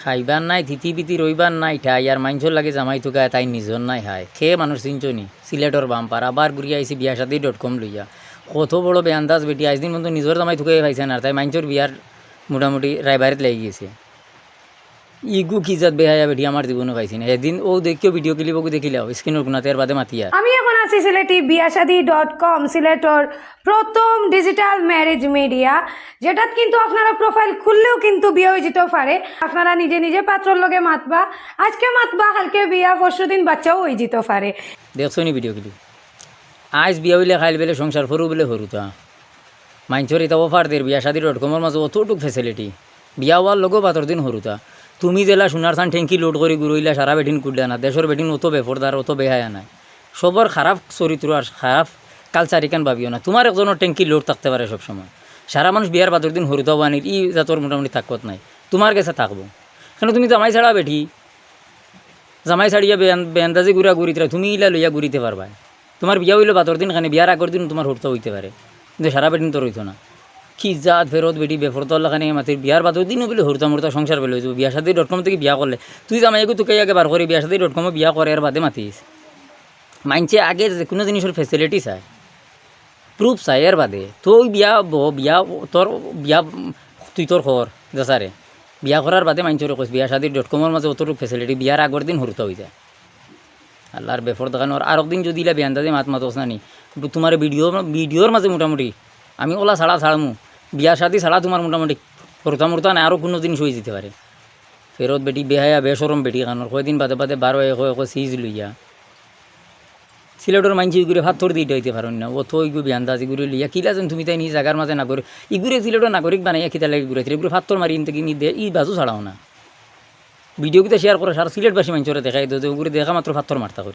খাইবার নাই থিতি পিতি রইবার নাই ঠাই আর মাইনসর লাগে জামাই থুকায় তাই নিজর নাই হায় খেয়ে মানুষ চিনচনি সিলেটর বাম্পার আবার ঘুরিয়ে আইসি বিয়াসাদি.com লইয়া কত বড় বেআন্দাজ বেটি আজদিন পর্যন্ত নিজের জামাই থুকাই পাইছে না তাই মাইনসর বিয়ার মোটামুটি রায়বাড়িত লেগে গেছে ইগু কি জাত বেহায়া বেটি আমার জীবনে পাইছি না এদিন ও দেখিও ভিডিও ক্লিপকু দেখিলাও স্ক্রিনের গুণাতে এর বাদে মাতিয়া আমি এখন আছি সিলেটি বিয়াসাদি.com সিলেটর প্রথম ডিজিটাল ম্যারেজ মিডিয়া যেটাত কিন্তু আপনারা প্রোফাইল খুললেও কিন্তু বিয়ে হয়ে যেতেও পারে আপনারা নিজে নিজে পাত্রর লগে মাতবা আজকে মাতবা কালকে বিয়া পরশুদিন বাচ্চাও হয়ে যেতে পারে দেখছো নি ভিডিও ক্লিপ আজ বিয়া হইলে খাইল বেলে সংসার সরু বলে সরুতা মাইনসর এটা অফার দের বিয়াসাদি.com-এর মাঝে অতটুক ফেসিলিটি বিয়া হওয়ার লগেও পাতর দিন সরুতা তুমি জেলা সোনার চান ঠেঙ্কি লোড করে ঘুরইলা সারা বেটিন কুডলা না দেশের বেটিন অত বেফরদার অত বেহায়া নাই সবর খারাপ চরিত্র আর খারাপ কালচার ইকান ভাবিও না তোমার একজনের ট্যাঙ্কি লোড থাকতে পারে সবসময় সারা মানুষ বিয়ার বাদর দিন হরুতাও আনির ই জাতর মোটামুটি তাকত নাই তোমার কাছে থাকবো কেন তুমি জামাই ছাড়া বেঠি জামাই ছাড়িয়া বেআন্দাজি ঘুরা ঘুরিতে তুমি ইলা লইয়া ঘুরিতে পারবা তোমার বিয়া হইলে বাদর দিন খানে বিয়ার আগর দিন তোমার হরতা হইতে পারে কিন্তু সারা বেটিন তো রইতো না কি জাত ফেরত বেটি বেফরতল্লা খানে মাতির বিয়ার বাদর দিনও বলে হরতা মরতা সংসার বেলে হয়েছে বিয়াসাদি.com থেকে বিয়া করলে তুই জামাইকে তোকে আগে বার করে বিয়াসাদি.com-এ বিয়া করে এর বাদে মাতিস মাইনছে আগে যে কোনো জিনিসের ফেসিলিটি চায় প্রুফ চাই এর বাদে তুই বিয়া বিয়া তোর বিয়া তুই তোর খবর দেশারে বিয়া করার বাদে মাইনচরে কইস বিয়াসাদি.com-এর মাঝে অতটুকু ফেসিলিটি বিয়ার আগর দিন হরতা হয়ে যায় আল্লাহর বেফর দেখানোর আর একদিন যদি ইলা বেআন্দাজে মাত মাতস না নি তোমার ভিডিওর মাঝে মোটামুটি আমি ওলা ছাড়ামু বিয়া শাদি ছাড়া তোমার মোটামুটি হরতা মরতা না আরও কোনো জিনিস হয়ে যেতে পারে ফেরত বেটি বেহায়া বেসরম বেটি কানোর কয়দিন বাদে বাদে বার হয়ে সিজ লইয়া সিলেটর মাইনছি ইগুরে ভাতর দিয়ে হইতে পারেন না ও তো ইগু বিয়ান্দাজ ইগুরে লিয়া কিলা যেন তুমি তাই নিজ জায়গার মাঝে নাগরিক ইগুরে সিলেটর নাগরিক বানাইয়া খিতা লাগে ঘুরে এগুলো ভাতর মারি ইনতে কিনি দে ই বাজু ছাড়াও না ভিডিও কিতা শেয়ার করে সারা সিলেটবাসী মাইনচরে দেখাই দে ওগুলো দেখা মাত্র ভাতর মারতা করে